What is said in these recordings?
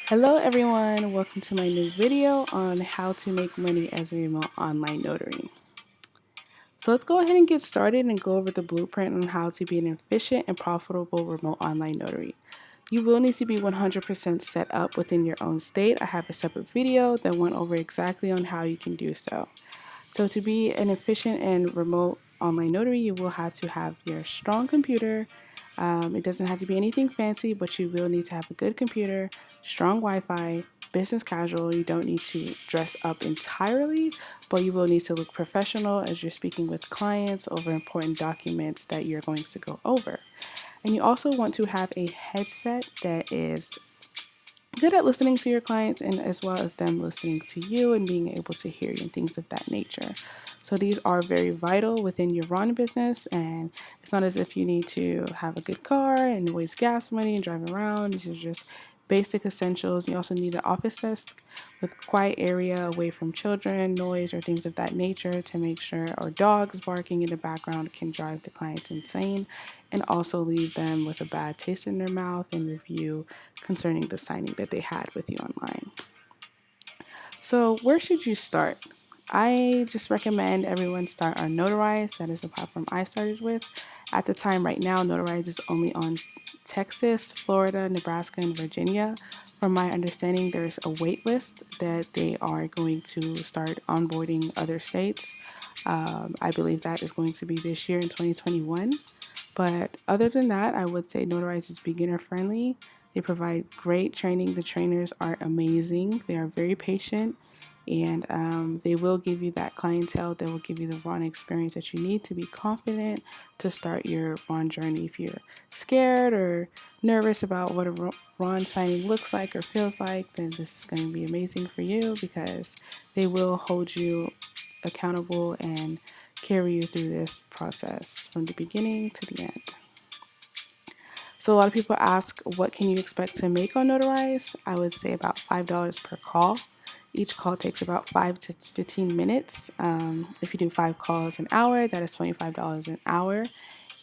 Hello everyone, welcome to my new video on how to make money as a remote online notary. So let's go ahead and get started and go over the blueprint on how to be an efficient and profitable remote online notary. You will need to be 100% set up within your own state. I have a separate video that went over exactly on how you can do so. So to be an efficient and remote online notary, you will have to have your strong computer. It doesn't have to be anything fancy, but you will need to have a good computer, strong Wi-Fi, business casual. You don't need to dress up entirely, but you will need to look professional as you're speaking with clients over important documents that you're going to go over. And you also want to have a headset that is good at listening to your clients and as well as them listening to you and being able to hear you and things of that nature. So these are very vital within your run business, and it's not as if you need to have a good car and waste gas money and drive around. These are just basic essentials. You also need an office desk with quiet area away from children, noise, or things of that nature to make sure, or dogs barking in the background can drive the clients insane and also leave them with a bad taste in their mouth and review concerning the signing that they had with you online. So where should you start? I just recommend everyone start on Notarize. That is the platform I started with. At the time right now, Notarize is only on Texas, Florida, Nebraska, and Virginia. From my understanding, there's a wait list that they are going to start onboarding other states. I believe that is going to be this year in 2021. But other than that, I would say Notarize is beginner friendly. They provide great training. The trainers are amazing. They are very patient, and they will give you that clientele that will give you the Ron experience that you need to be confident to start your Ron journey. If you're scared or nervous about what a Ron signing looks like or feels like, then this is going to be amazing for you because they will hold you accountable and carry you through this process from the beginning to the end. So a lot of people ask, what can you expect to make on Notarize? I would say about $5 per call. Each call takes about 5 to 15 minutes. If you do 5 calls an hour, that is $25 an hour.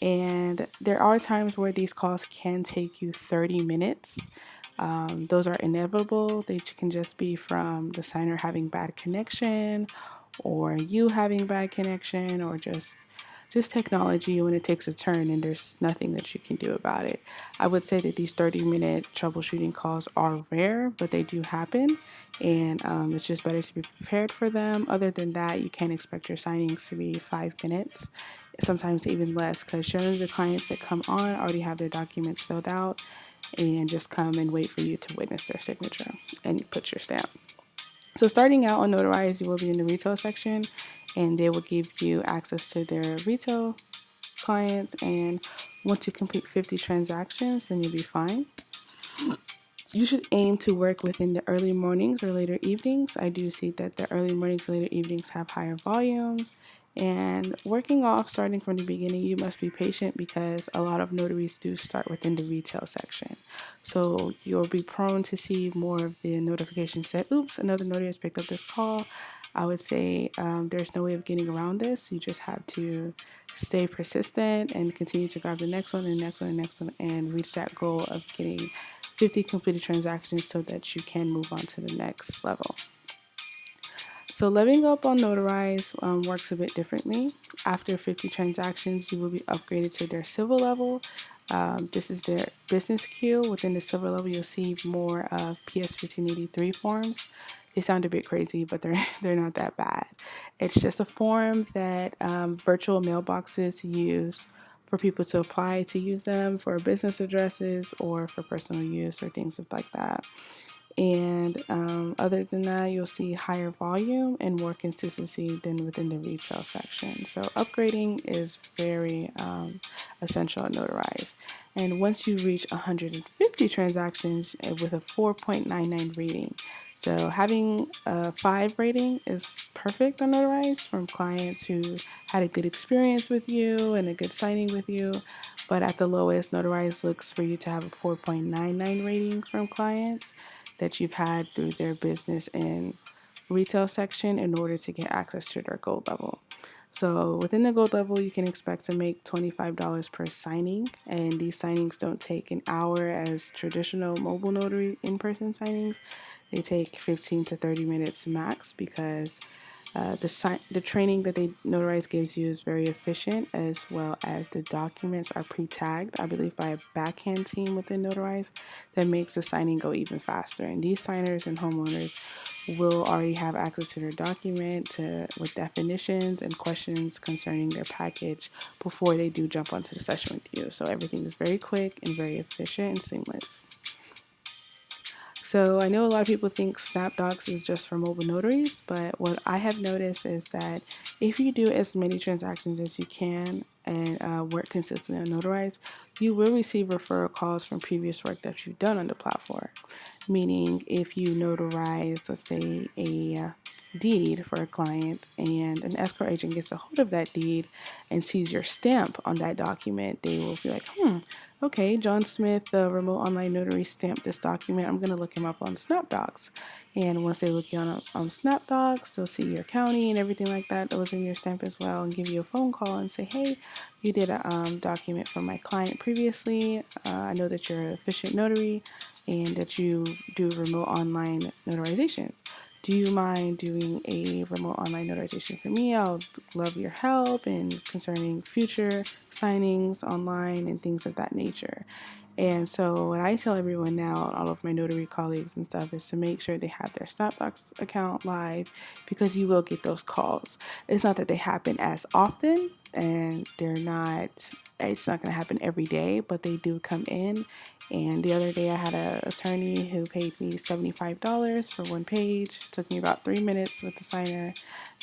And there are times where these calls can take you 30 minutes. Those are inevitable. They can just be from the signer having bad connection or you having bad connection or just technology when it takes a turn and there's nothing that you can do about it. I would say that these 30-minute troubleshooting calls are rare, but they do happen, and it's just better to be prepared for them. Other than that, you can't expect your signings to be 5 minutes, sometimes even less, because generally the clients that come on already have their documents filled out and just come and wait for you to witness their signature and put your stamp. So starting out on Notarize, you will be in the retail section, and they will give you access to their retail clients. And once you complete 50 transactions, then you'll be fine. You should aim to work within the early mornings or later evenings. I do see that the early mornings, later evenings have higher volumes. And working off, starting from the beginning, you must be patient because a lot of notaries do start within the retail section. So you'll be prone to see more of the notification say, oops, another notary has picked up this call. I would say there's no way of getting around this. You just have to stay persistent and continue to grab the next one and the next one and the next one and reach that goal of getting 50 completed transactions so that you can move on to the next level. So leveling up on Notarize works a bit differently. After 50 transactions, you will be upgraded to their silver level. This is their business queue. Within the silver level, you'll see more of PS 1583 forms. They sound a bit crazy, but they're not that bad. It's just a form that virtual mailboxes use for people to apply to use them for business addresses or for personal use or things like that. And other than that, you'll see higher volume and more consistency than within the retail section. So upgrading is very essential at Notarize. And once you reach 150 transactions with a 4.99 rating, so having a 5 rating is perfect on Notarize from clients who had a good experience with you and a good signing with you. But at the lowest, Notarize looks for you to have a 4.99 rating from clients that you've had through their business and retail section in order to get access to their gold level. So within the gold level, you can expect to make $25 per signing, and these signings don't take an hour as traditional mobile notary in-person signings. They take 15 to 30 minutes max because the training that they Notarize gives you is very efficient, as well as the documents are pre-tagged, I believe, by a backhand team within Notarize that makes the signing go even faster. And these signers and homeowners will already have access to their document with definitions and questions concerning their package before they do jump onto the session with you. So everything is very quick and very efficient and seamless. So I know a lot of people think Snapdocs is just for mobile notaries, but what I have noticed is that if you do as many transactions as you can and work consistently on Notarize, you will receive referral calls from previous work that you've done on the platform. Meaning, if you notarize, let's say, a deed for a client and an escrow agent gets a hold of that deed and sees your stamp on that document, they will be like, okay, John Smith, the remote online notary, stamped this document. I'm going to look him up on Snapdocs. And once they look you on Snapdocs, they'll see your county and everything like that that was in your stamp as well, and give you a phone call and say, hey, you did a document for my client previously. I know that you're an efficient notary and that you do remote online notarizations. Do you mind doing a remote online notarization for me? I'll love your help and concerning future signings online and things of that nature. And so what I tell everyone now, all of my notary colleagues and stuff, is to make sure they have their Snapbox account live, because you will get those calls. It's not that they happen as often, and it's not going to happen every day, but they do come in. And the other day I had an attorney who paid me $75 for one page. It took me about 3 minutes with the signer,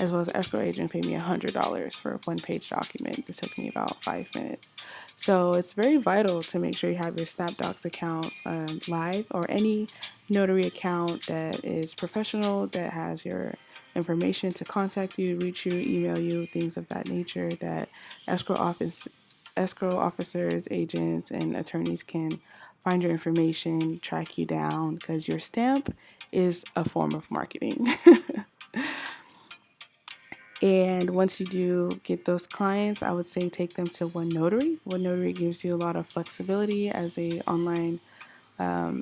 as well as an escrow agent paid me $100 for a one-page document. It took me about 5 minutes. So it's very vital to make sure you have your Snapdocs account live, or any notary account that is professional, that has your information to contact you, reach you, email you, things of that nature, that escrow officers, agents, and attorneys can find your information, track you down, because your stamp is a form of marketing. And once you do get those clients, I would say take them to One Notary. One Notary gives you a lot of flexibility as a online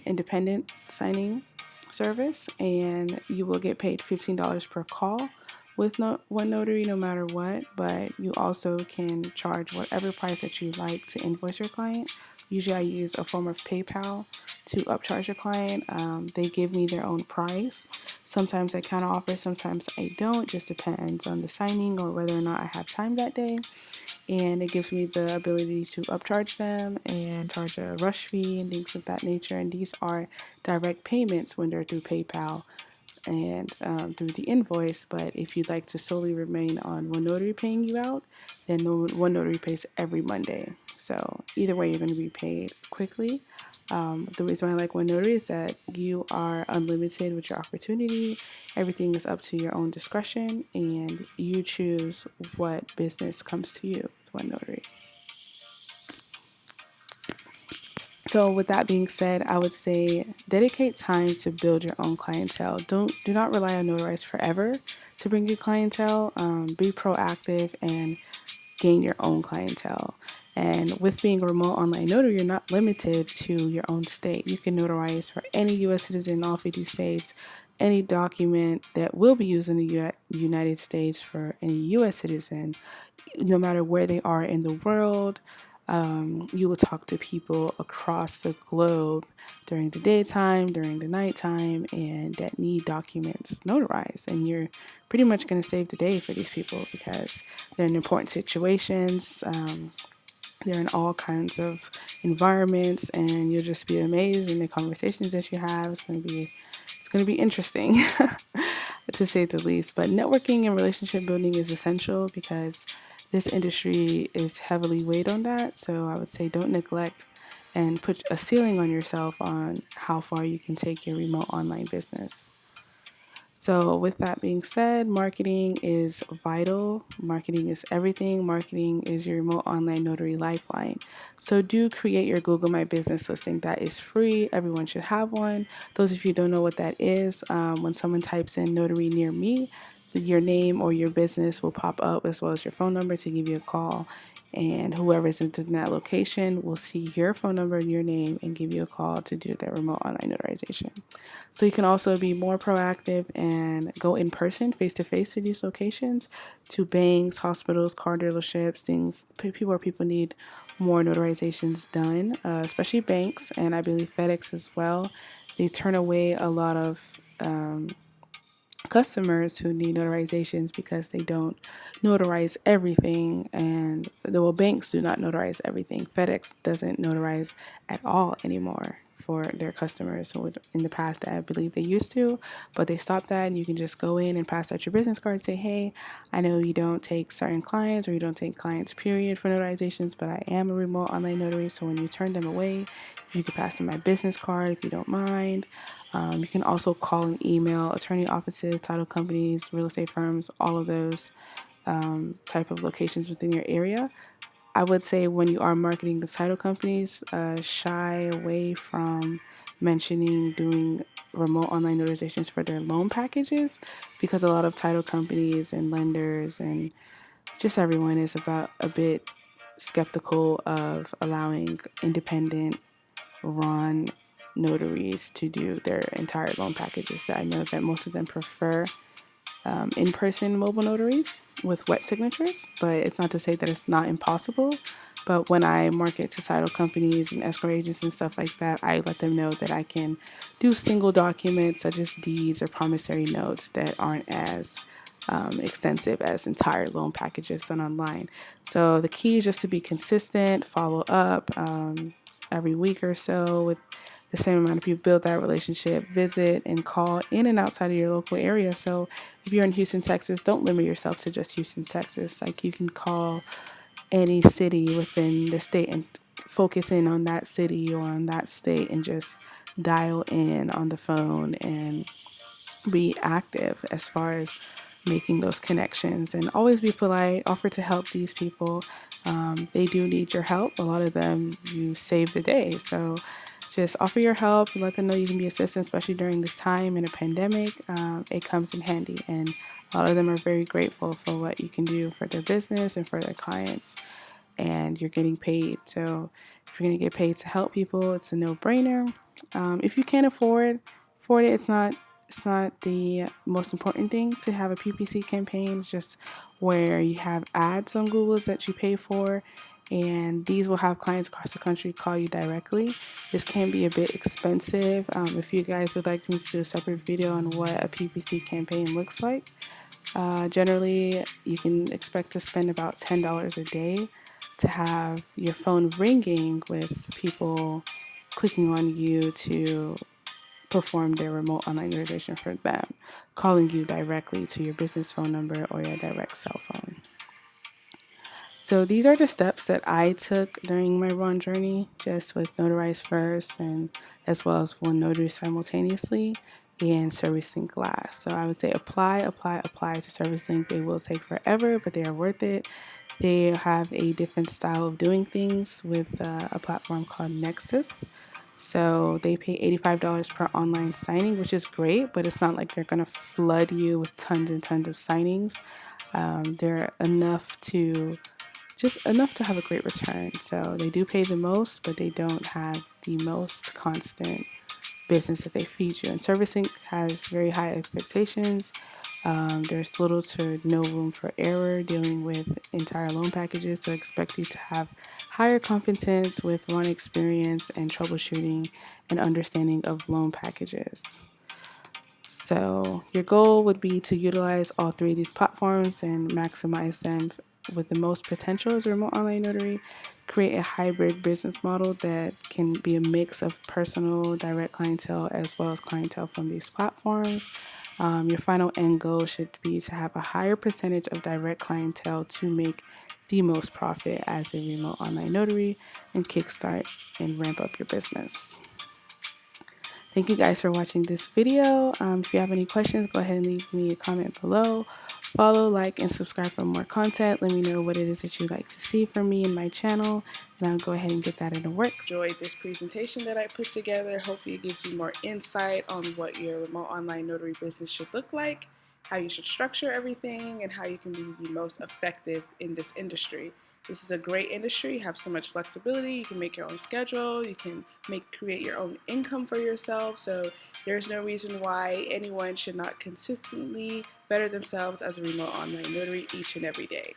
independent signing service, and you will get paid $15 per call with One Notary no matter what, but you also can charge whatever price that you like to invoice your client. Usually I use a form of PayPal to upcharge your client. They give me their own price. Sometimes I counter offer, sometimes I don't. Just depends on the signing or whether or not I have time that day. And it gives me the ability to upcharge them and charge a rush fee and things of that nature. And these are direct payments when they're through PayPal and through the invoice. But if you'd like to solely remain on One Notary paying you out, then One Notary pays every Monday. So either way, you're going to be paid quickly. The reason I like One Notary is that you are unlimited with your opportunity. Everything is up to your own discretion, and you choose what business comes to you with One Notary. So with that being said, I would say dedicate time to build your own clientele. Do not rely on Notarize forever to bring you clientele. Be proactive and gain your own clientele. And with being a remote online notary, you're not limited to your own state. You can notarize for any U.S. citizen in all 50 states, any document that will be used in the United States for any U.S. citizen, no matter where they are in the world. You will talk to people across the globe during the daytime, during the nighttime, and that need documents notarized. And you're pretty much going to save the day for these people because they're in important situations. They're in all kinds of environments, and you'll just be amazed in the conversations that you have. It's going to be interesting to say the least. But networking and relationship building is essential because this industry is heavily weighed on that. So I would say don't neglect and put a ceiling on yourself on how far you can take your remote online business. So with that being said, marketing is vital. Marketing is everything. Marketing is your remote online notary lifeline. So do create your Google My Business listing. That is free. Everyone should have one. Those of you who don't know what that is, when someone types in notary near me, your name or your business will pop up as well as your phone number to give you a call. And whoever's in that location will see your phone number and your name and give you a call to do their remote online notarization. So you can also be more proactive and go in person, face to face to these locations, to banks, hospitals, car dealerships, things, people where people need more notarizations done, especially banks, and I believe FedEx as well. They turn away a lot of customers who need notarizations because they don't notarize everything, and well, banks do not notarize everything. FedEx doesn't notarize at all anymore for their customers. So in the past, I believe they used to, but they stopped that, and you can just go in and pass out your business card and say, hey, I know you don't take certain clients, or you don't take clients period for notarizations, but I am a remote online notary, so when you turn them away, if you could pass them my business card if you don't mind. You can also call and email attorney offices, title companies, real estate firms, all of those type of locations within your area. I would say when you are marketing the title companies, shy away from mentioning doing remote online notarizations for their loan packages, because a lot of title companies and lenders and just everyone is about a bit skeptical of allowing independent run notaries to do their entire loan packages. I know that most of them prefer in-person mobile notaries with wet signatures, but it's not to say that it's not impossible. But when I market to title companies and escrow agents and stuff like that, I let them know that I can do single documents such as deeds or promissory notes that aren't as extensive as entire loan packages done online. So the key is just to be consistent, follow up every week or so with the same amount of people, build that relationship, visit and call in and outside of your local area. So if you're in Houston, Texas, don't limit yourself to just Houston, Texas. Like, you can call any city within the state and focus in on that city or on that state and just dial in on the phone and be active as far as making those connections, and always be polite, offer to help these people. They do need your help. A lot of them, you save the day. So just offer your help, let them know you can be assistant, especially during this time in a pandemic. It comes in handy, and a lot of them are very grateful for what you can do for their business and for their clients, and you're getting paid. So if you're going to get paid to help people, it's a no-brainer. If you can't afford it, it's not the most important thing to have a PPC campaign. It's just where you have ads on Google that you pay for, and these will have clients across the country call you directly. This can be a bit expensive. If you guys would like me to do a separate video on what a PPC campaign looks like, generally you can expect to spend about $10 a day to have your phone ringing with people clicking on you to perform their remote online notarization for them, calling you directly to your business phone number or your direct cell phone. So these are the steps that I took during my run journey, just with Notarize first, and as well as one notary simultaneously, and ServiceLink last. So I would say apply to ServiceLink. They will take forever, but they are worth it. They have a different style of doing things with a platform called Nexus. So they pay $85 per online signing, which is great, but it's not like they're going to flood you with tons and tons of signings. They're enough to have a great return. So they do pay the most, but they don't have the most constant business that they feed you. And ServiceLink has very high expectations. There's little to no room for error dealing with entire loan packages, so expect you to have higher competence with run experience and troubleshooting and understanding of loan packages. So your goal would be to utilize all three of these platforms and maximize them with the most potential as a remote online notary. Create a hybrid business model that can be a mix of personal direct clientele as well as clientele from these platforms. Your final end goal should be to have a higher percentage of direct clientele to make the most profit as a remote online notary and kickstart and ramp up your business. Thank you guys for watching this video. If you have any questions, go ahead and leave me a comment below. Follow, like, and subscribe for more content. Let me know what it is that you'd like to see from me and my channel, and I'll go ahead and get that into work. Enjoyed this presentation that I put together. Hopefully it gives you more insight on what your remote online notary business should look like. how you should structure everything, and how you can be the most effective in this industry. This is a great industry. You have so much flexibility. You can make your own schedule. You can create your own income for yourself. So there's no reason why anyone should not consistently better themselves as a remote online notary each and every day.